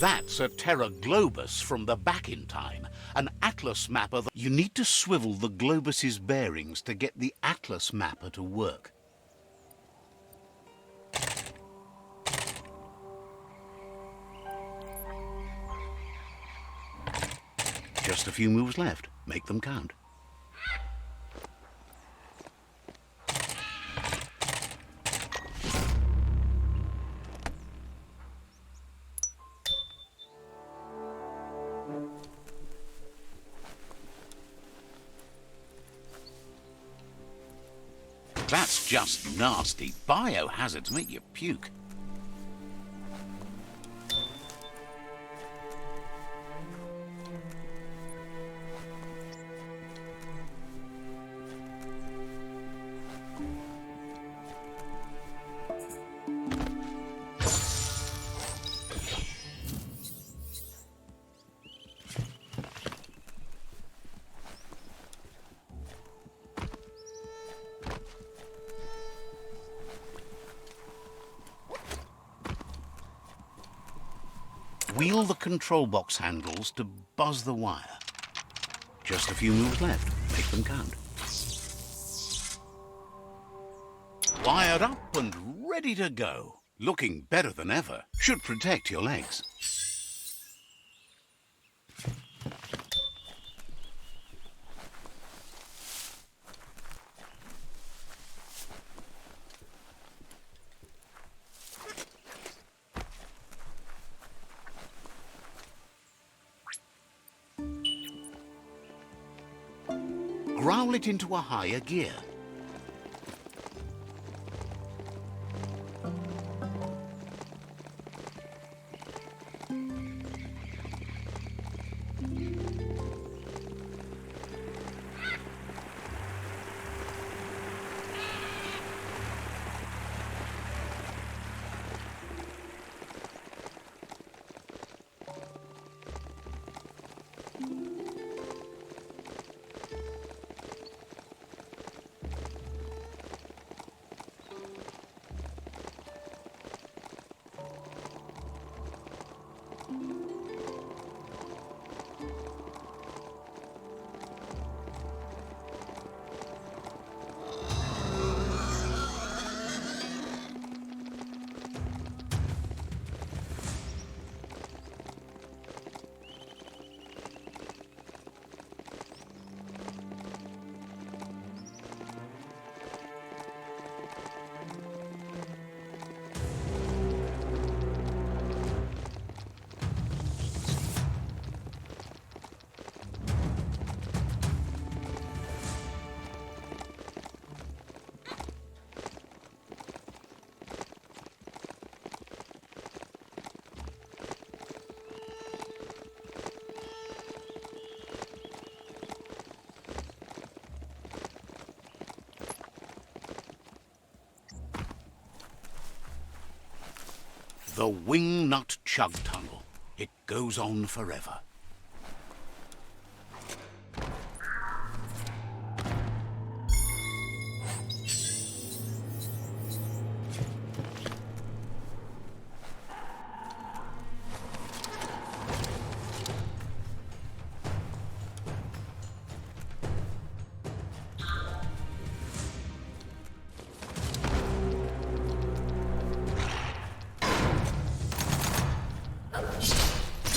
That's a Terra Globus from the back in time, an atlas mapper. You need to swivel the globus's bearings to get the atlas mapper to work. Just a few moves left. Make them count. That's just nasty. Biohazards make you puke. Wheel the control box handles to buzz the wire. Just a few moves left. Make them count. Wired up and ready to go. Looking better than ever. Should protect your legs. Growl it into a higher gear. The Wingnut Chug Tunnel. It goes on forever.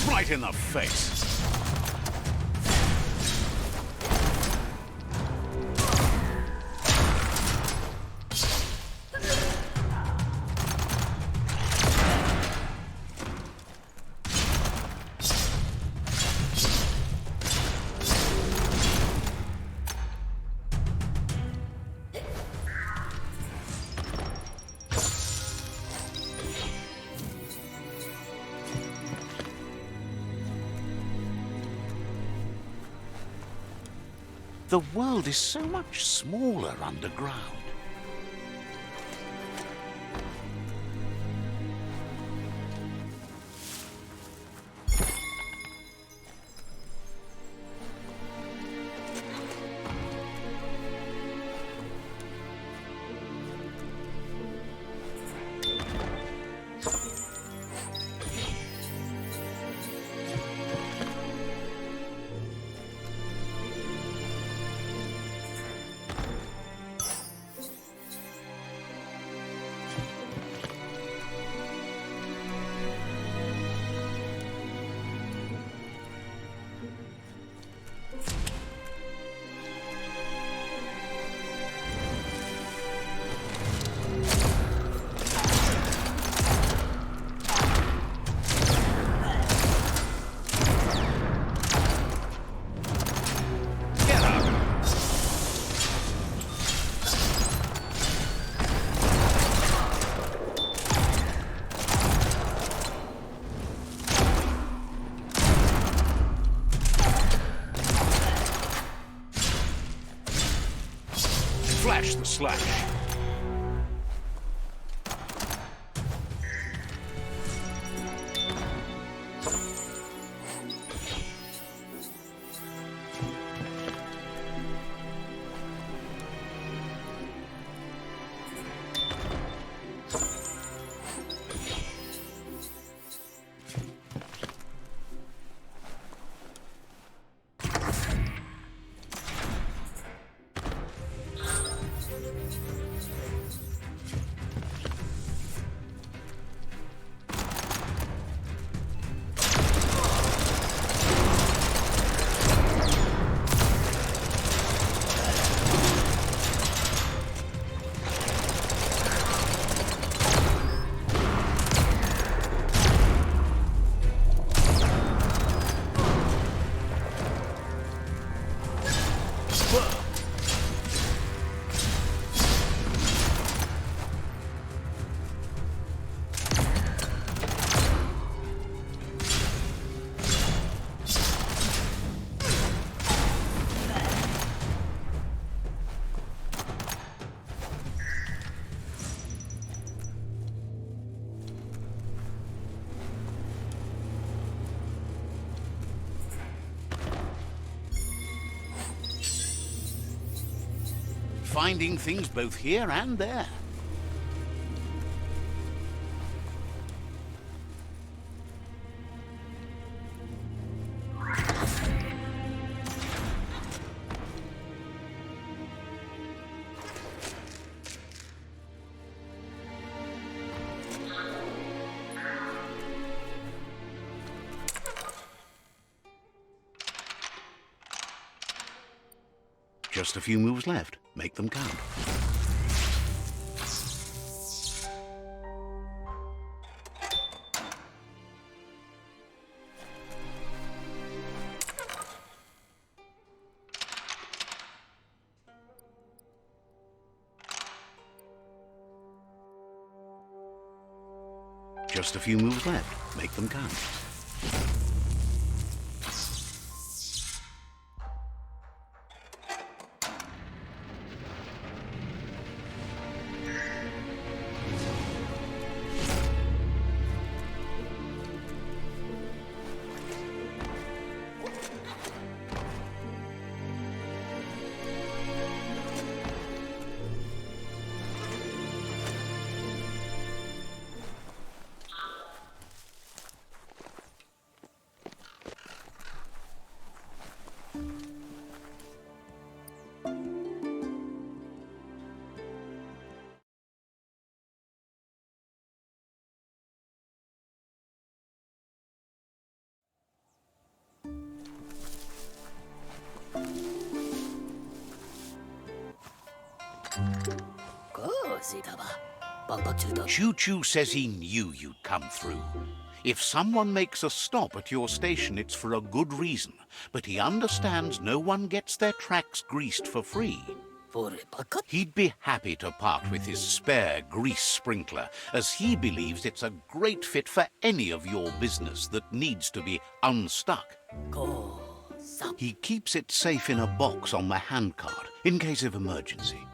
Right in the face. The world is so much smaller underground. Flash the slash. Finding things both here and there. Just a few moves left. Make them count. Just a few moves left. Make them count. Choo-Choo says he knew you'd come through. If someone makes a stop at your station, it's for a good reason. But he understands no one gets their tracks greased for free. He'd be happy to part with his spare grease sprinkler, as he believes it's a great fit for any of your business that needs to be unstuck. He keeps it safe in a box on the handcart, in case of emergency.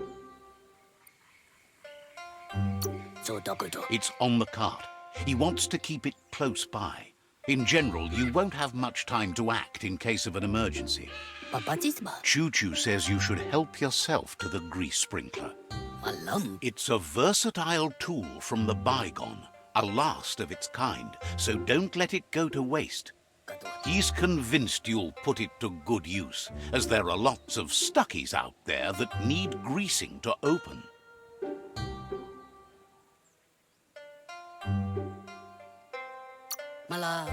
It's on the cart. He wants to keep it close by. In general, you won't have much time to act in case of an emergency. Choo-Choo says you should help yourself to the grease sprinkler. It's a versatile tool from the bygone, a last of its kind, so don't let it go to waste. He's convinced you'll put it to good use, as there are lots of stuckies out there that need greasing to open.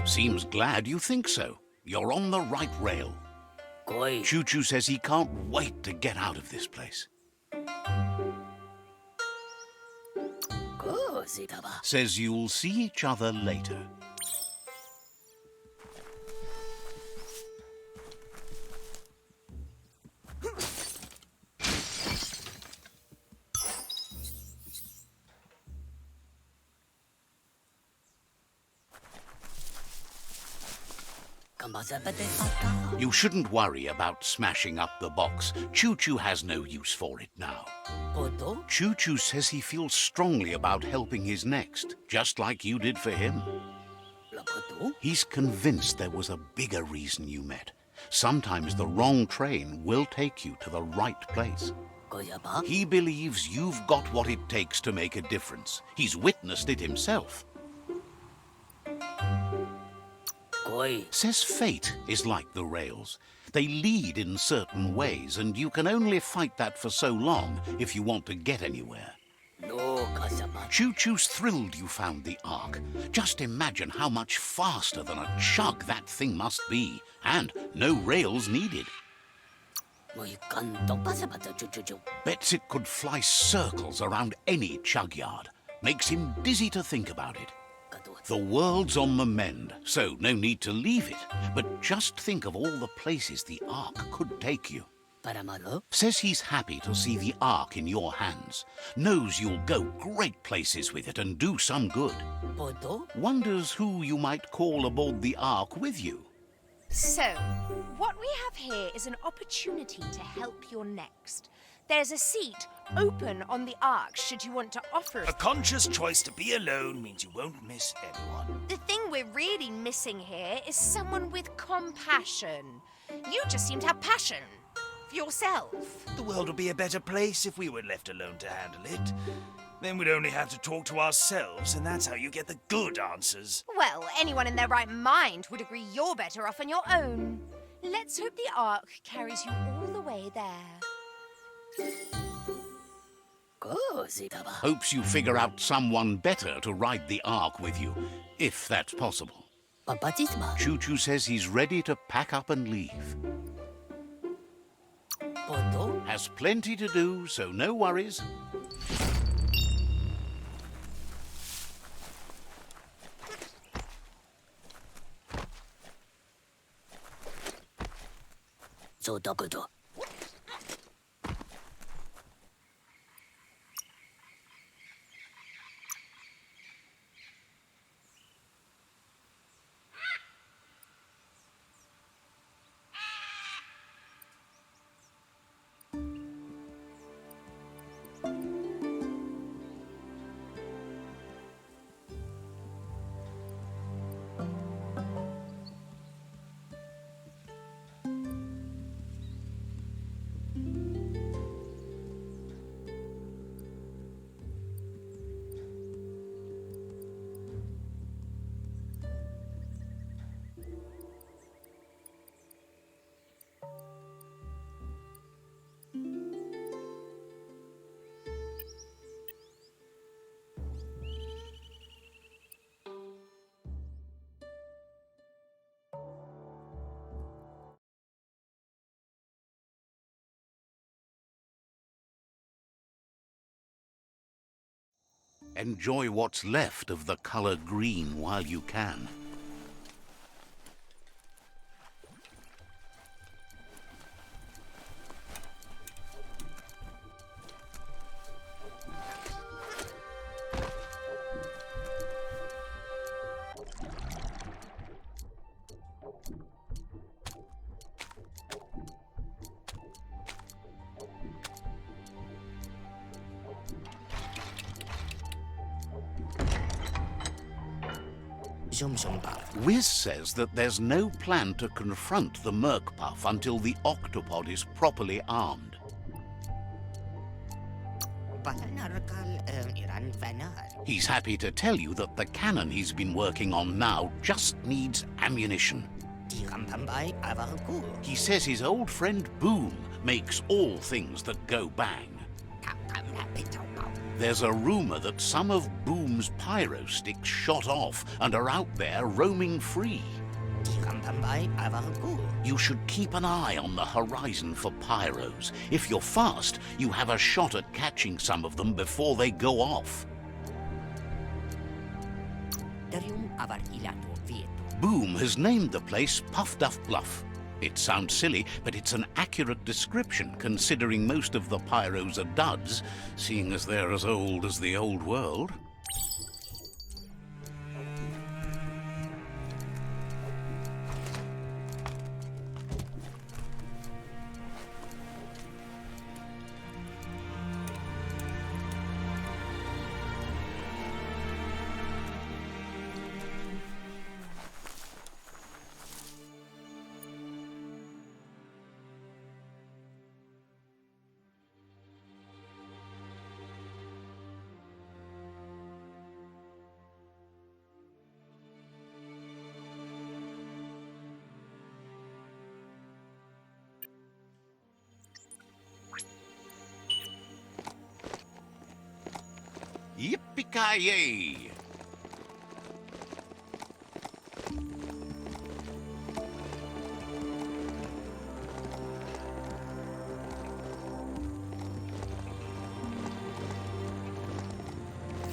Seems glad you think so. You're on the right rail. Choo-Choo says he can't wait to get out of this place. Says you'll see each other later. You shouldn't worry about smashing up the box. Choo-Choo has no use for it now. Choo-Choo says he feels strongly about helping his next, just like you did for him. He's convinced there was a bigger reason you met. Sometimes the wrong train will take you to the right place. He believes you've got what it takes to make a difference. He's witnessed it himself. Says fate is like the rails. They lead in certain ways, and you can only fight that for so long if you want to get anywhere. Choo-Choo's thrilled you found the Ark. Just imagine how much faster than a chug that thing must be, and no rails needed. Bets it could fly circles around any chug yard. Makes him dizzy to think about it. The world's on the mend, so no need to leave it. But just think of all the places the Ark could take you. Says he's happy to see the Ark in your hands. Knows you'll go great places with it and do some good. Wonders who you might call aboard the Ark with you. So, what we have here is an opportunity to help your next. There's a seat open on the Ark should you want to offer it. A conscious choice to be alone means you won't miss anyone. The thing we're really missing here is someone with compassion. You just seem to have passion. For yourself. The world would be a better place if we were left alone to handle it. Then we'd only have to talk to ourselves, and that's how you get the good answers. Well, anyone in their right mind would agree you're better off on your own. Let's hope the Ark carries you all the way there. Hopes you figure out someone better to ride the Ark with you, if that's possible. Choo-Choo says he's ready to pack up and leave. Has plenty to do, so no worries. Enjoy what's left of the color green while you can. Wiz says that there's no plan to confront the Merkpuff until the octopod is properly armed. He's happy to tell you that the cannon he's been working on now just needs ammunition. He says his old friend Boom makes all things that go bang. There's a rumor that some of Boom's pyro sticks shot off and are out there roaming free. You should keep an eye on the horizon for pyros. If you're fast, you have a shot at catching some of them before they go off. Boom has named the place Puff Duff Bluff. It sounds silly, but it's an accurate description considering most of the pyros are duds, seeing as they're as old as the old world. Yippee-ki-yay!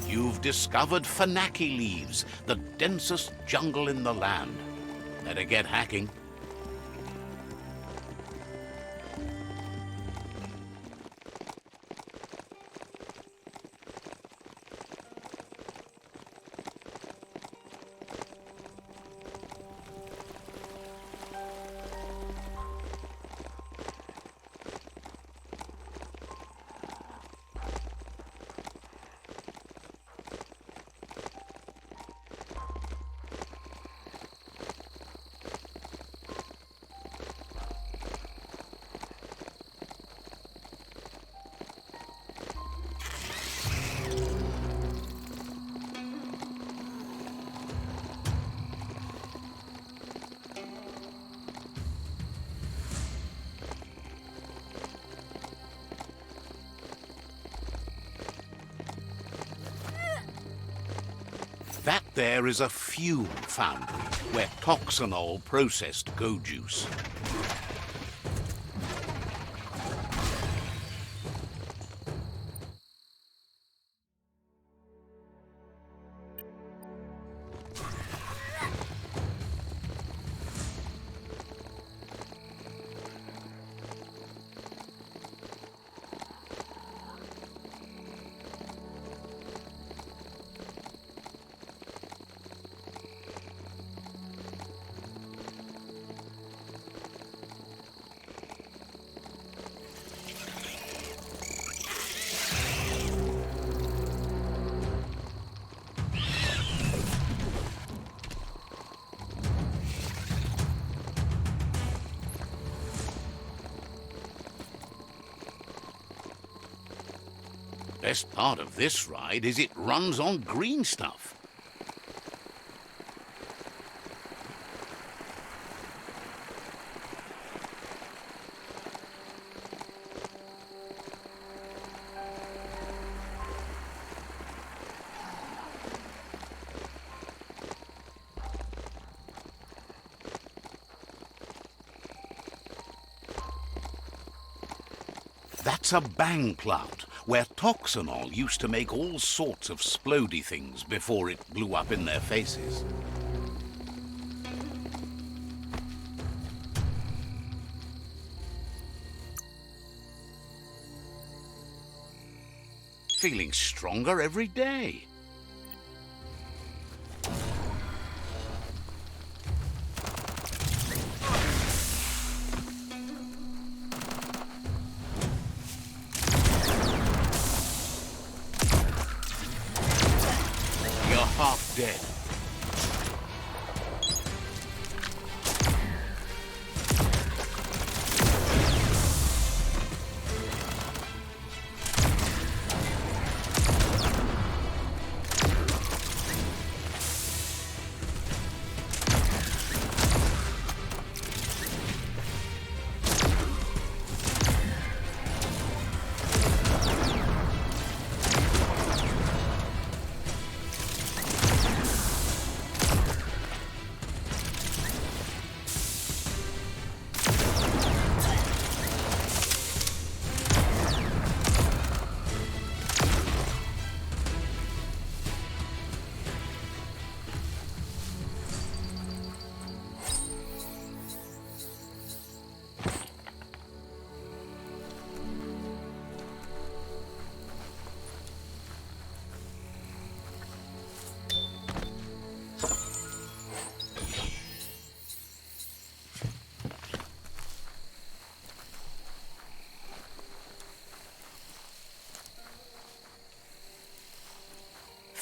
You've discovered Fanaki leaves, the densest jungle in the land. Better get hacking. That there is a fume foundry where toxanol processed go juice. Best part of this ride is it runs on green stuff. That's a bang plant, where toxanol used to make all sorts of splody things before it blew up in their faces. Feeling stronger every day. Half dead.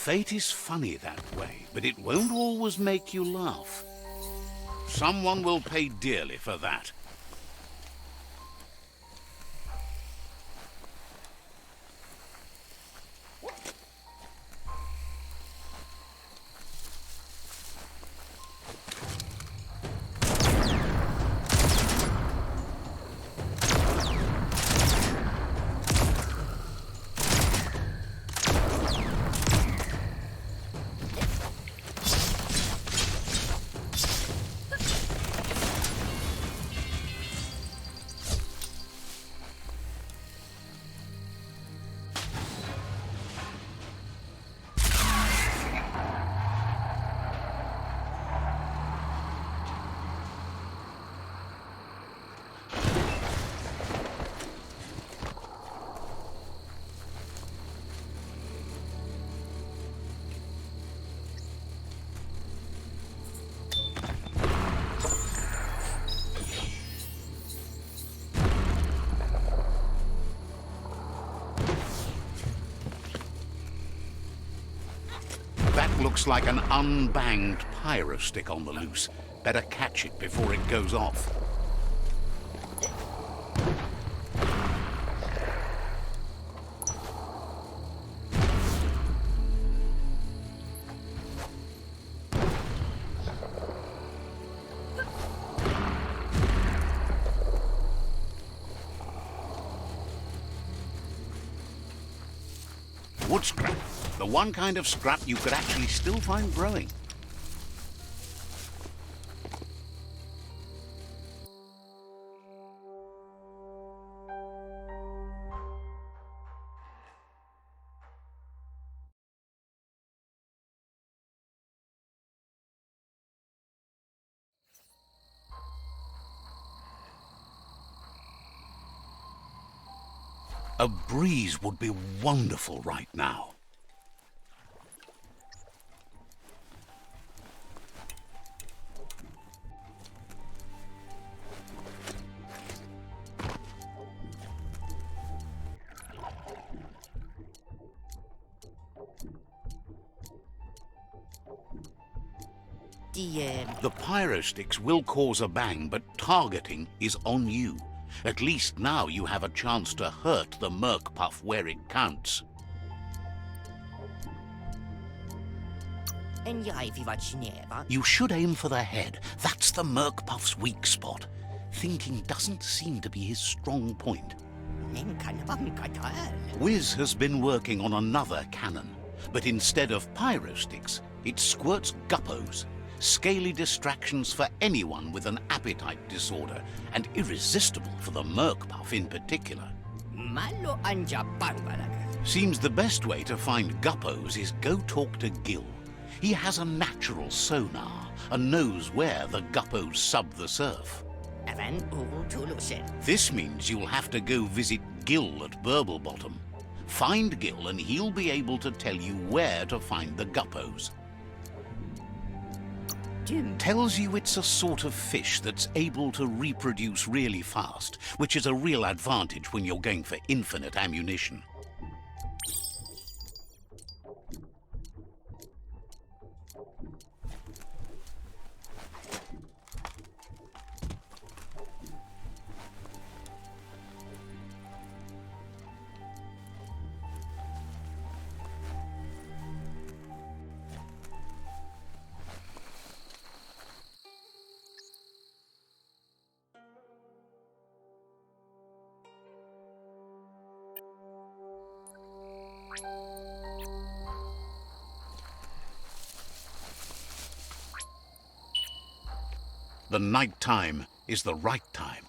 Fate is funny that way, but it won't always make you laugh. Someone will pay dearly for that. Looks like an unbanged pyro stick on the loose. Better catch it before it goes off. Wood scrap. The one kind of scrap you could actually still find growing. A breeze would be wonderful right now. The pyro sticks will cause a bang, but targeting is on you. At least now you have a chance to hurt the Merc Puff where it counts. You should aim for the head. That's the Merc Puff's weak spot. Thinking doesn't seem to be his strong point. Wiz has been working on another cannon, but instead of pyro sticks, it squirts guppos. Scaly distractions for anyone with an appetite disorder, and irresistible for the Merc Puff in particular. Seems the best way to find guppos is go talk to Gil. He has a natural sonar and knows where the guppos sub the surf. This means you'll have to go visit Gil at Burblebottom. Find Gil and he'll be able to tell you where to find the guppos. Tells you it's a sort of fish that's able to reproduce really fast, which is a real advantage when you're going for infinite ammunition. The night time is the right time.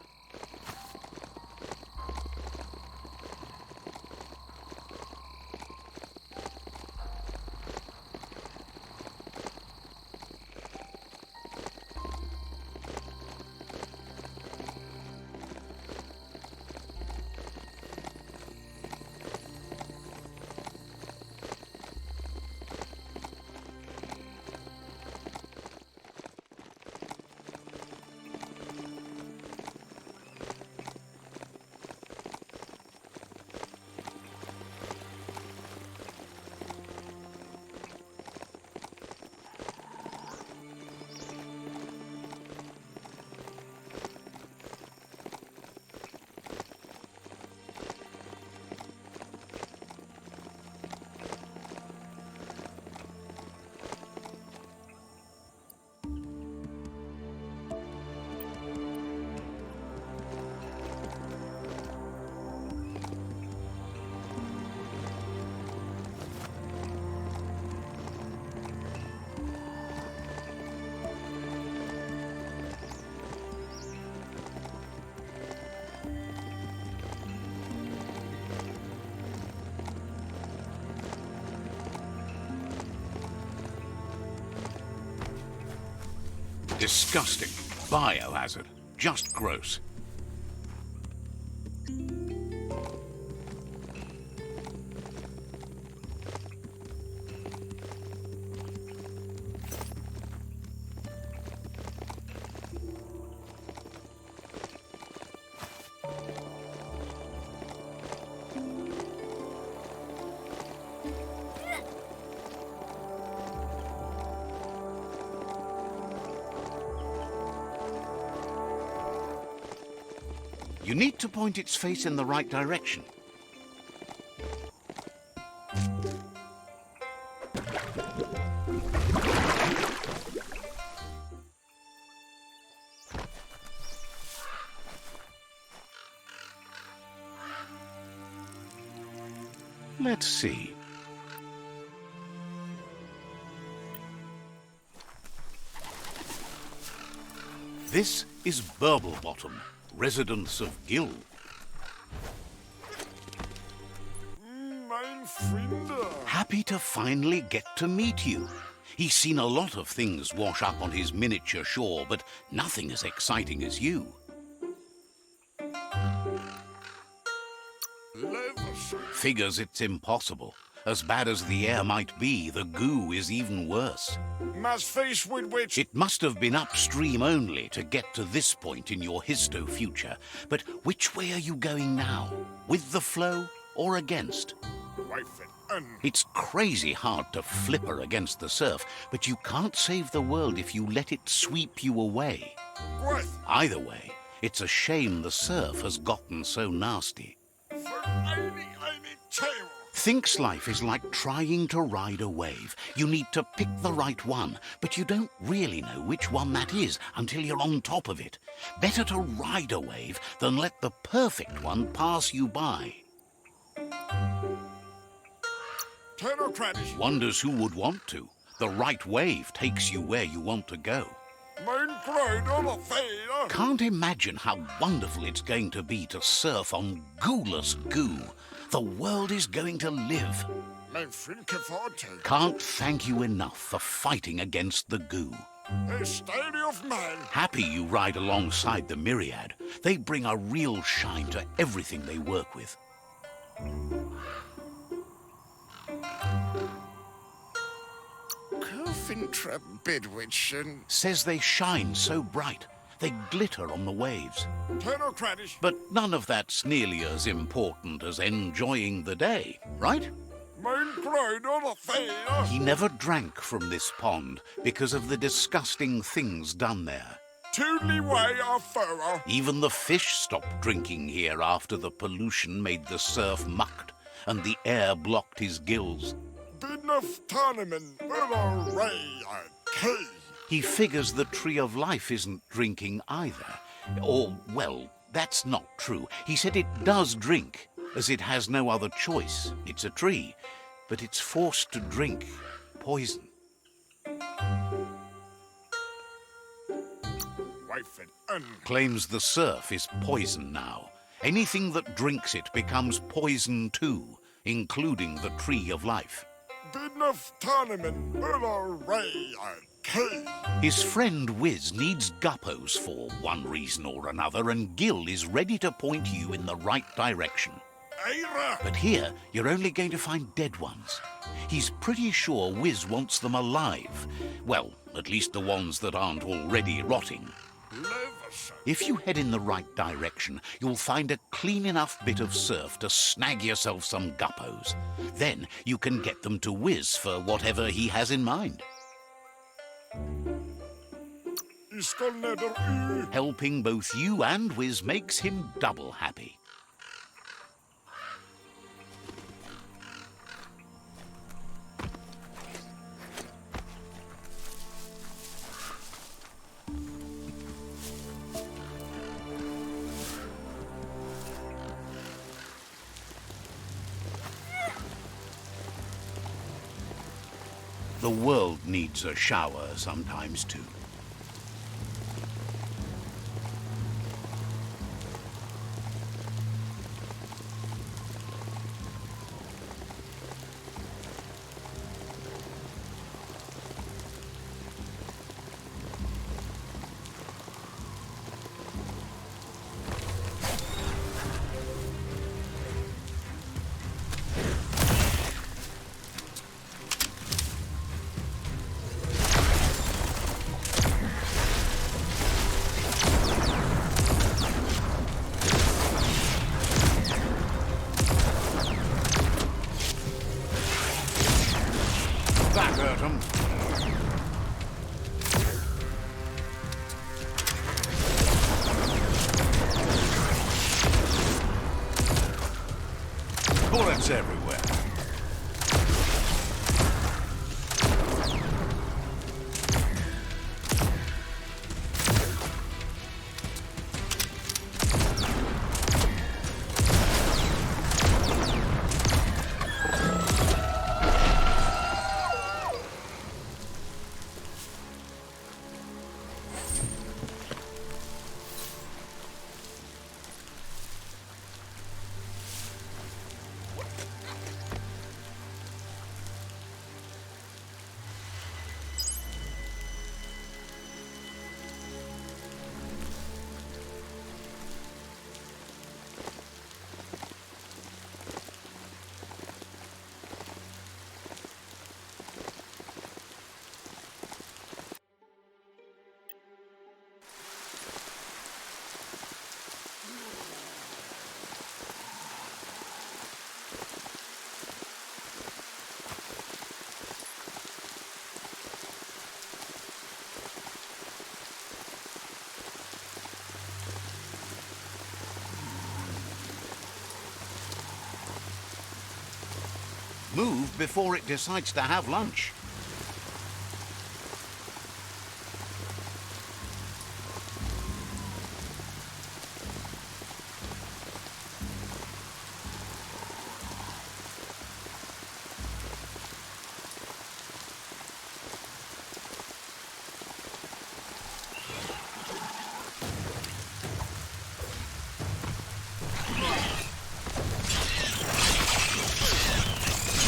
Disgusting. Biohazard. Just gross. You need to point its face in the right direction. Let's see. This is Burblebottom, residence of Gil. Mein Freunde. Happy to finally get to meet you. He's seen a lot of things wash up on his miniature shore, but nothing as exciting as you. Figures it's impossible. As bad as the air might be, the goo is even worse. Must face with which... It must have been upstream only to get to this point in your histo-future. But which way are you going now? With the flow or against? It's crazy hard to flipper against the surf, but you can't save the world if you let it sweep you away. Either way, it's a shame the surf has gotten so nasty. Thinks life is like trying to ride a wave. You need to pick the right one, but you don't really know which one that is until you're on top of it. Better to ride a wave than let the perfect one pass you by. Wonders who would want to. The right wave takes you where you want to go. Can't imagine how wonderful it's going to be to surf on gooless goo. The world is going to live. Can't thank you enough for fighting against the goo. Happy you ride alongside the myriad. They bring a real shine to everything they work with. Says they shine so bright. They glitter on the waves. But none of that's nearly as important as enjoying the day, right? He never drank from this pond because of the disgusting things done there. Even the fish stopped drinking here after the pollution made the surf mucked and the air blocked his gills. He figures the Tree of Life isn't drinking either. Or, well, that's not true. He said it does drink, as it has no other choice. It's a tree, but it's forced to drink poison. Claims the surf is poison now. Anything that drinks it becomes poison too, including the Tree of Life. His friend Wiz needs guppos for one reason or another, and Gil is ready to point you in the right direction. But here, you're only going to find dead ones. He's pretty sure Wiz wants them alive. Well, at least the ones that aren't already rotting. If you head in the right direction, you'll find a clean enough bit of surf to snag yourself some guppos. Then you can get them to Wiz for whatever he has in mind. Helping both you and Wiz makes him double happy. The world needs a shower sometimes too. Bullets everywhere. Move before it decides to have lunch.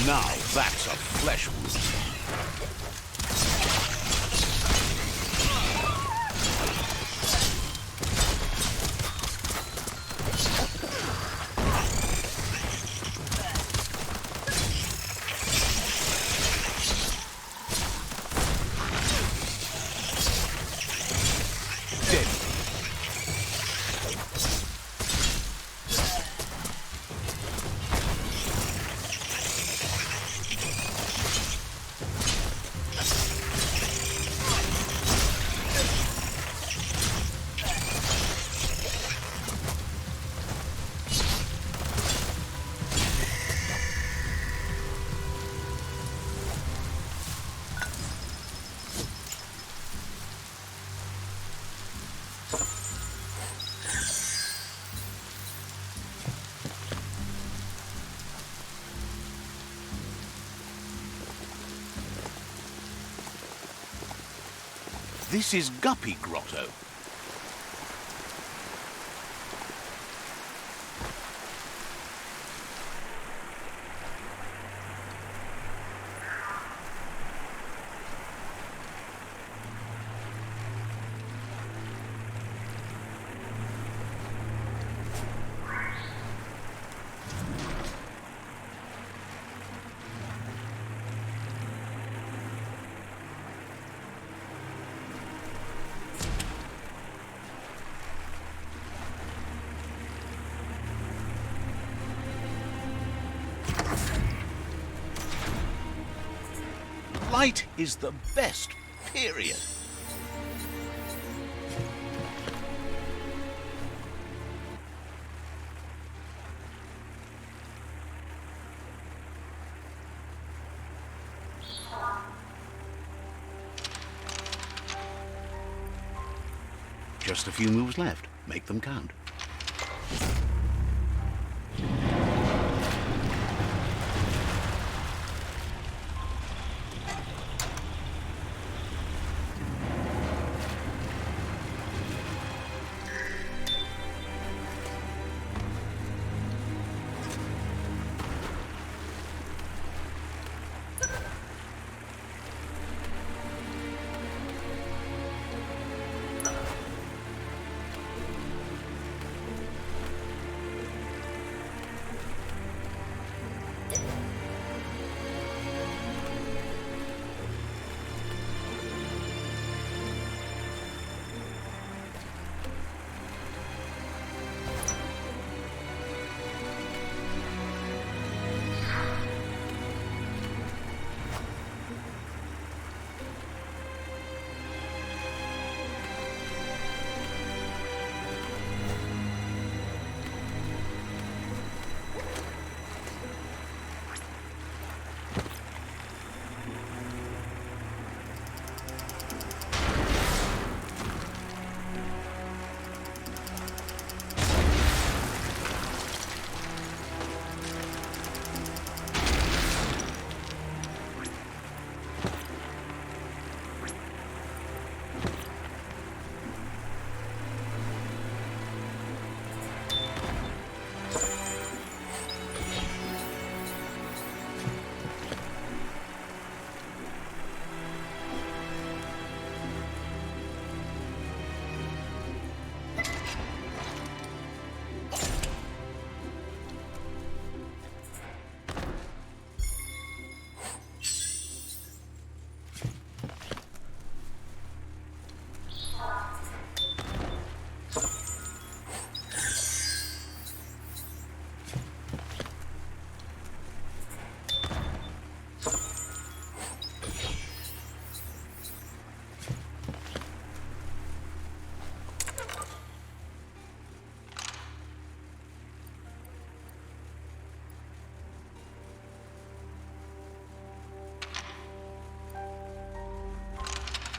Now that's a flesh wound. This is Guppy Grotto. Light is the best, period. Just a few moves left. Make them count.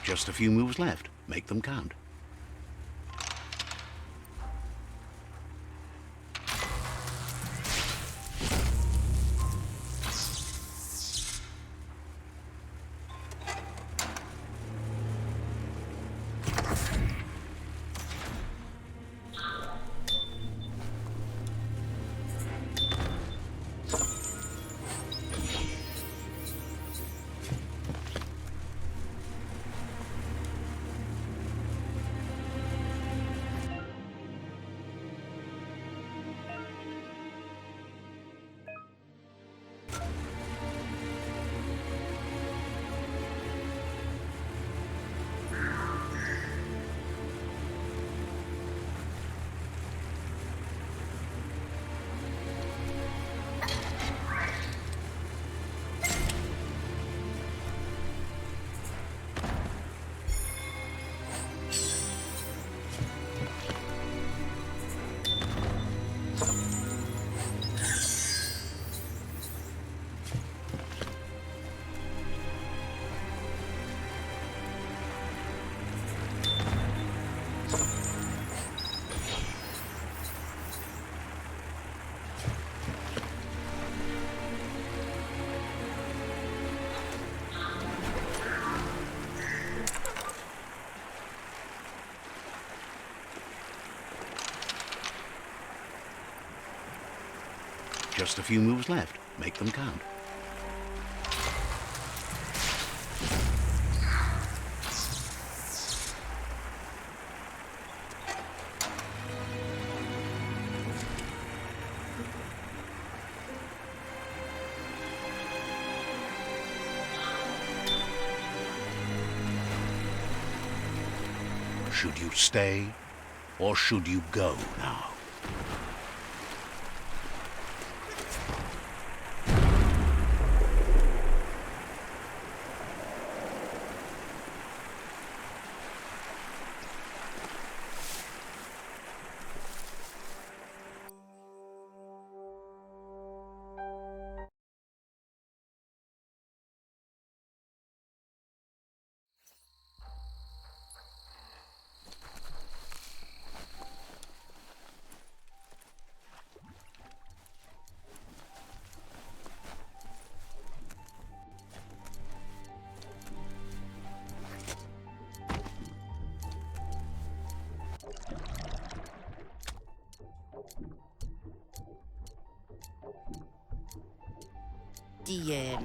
Just a few moves left. Make them count. Just a few moves left. Make them count. Should you stay, or should you go now?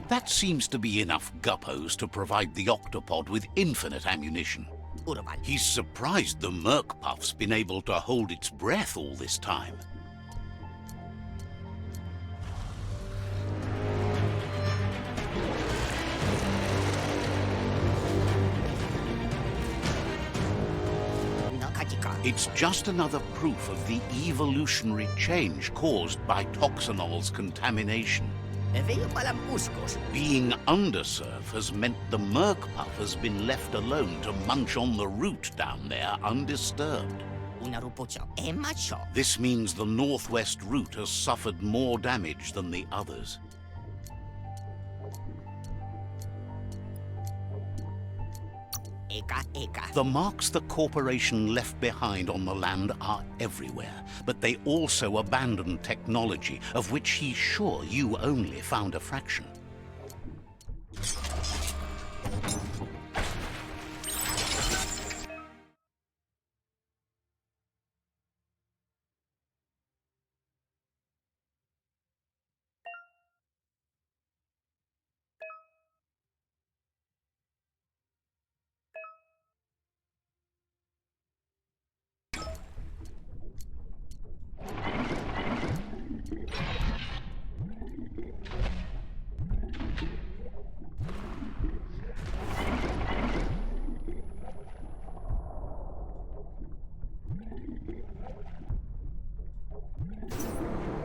That seems to be enough guppos to provide the octopod with infinite ammunition. He's surprised the Merc Puff's been able to hold its breath all this time. It's just another proof of the evolutionary change caused by Toxanol's contamination. Being undersurf has meant the Merc Puff has been left alone to munch on the root down there undisturbed. This means the northwest route has suffered more damage than the others. The marks the corporation left behind on the land are everywhere, but they also abandoned technology of which he's sure you only found a fraction.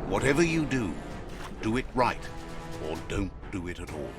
Whatever you do, do it right, or don't do it at all.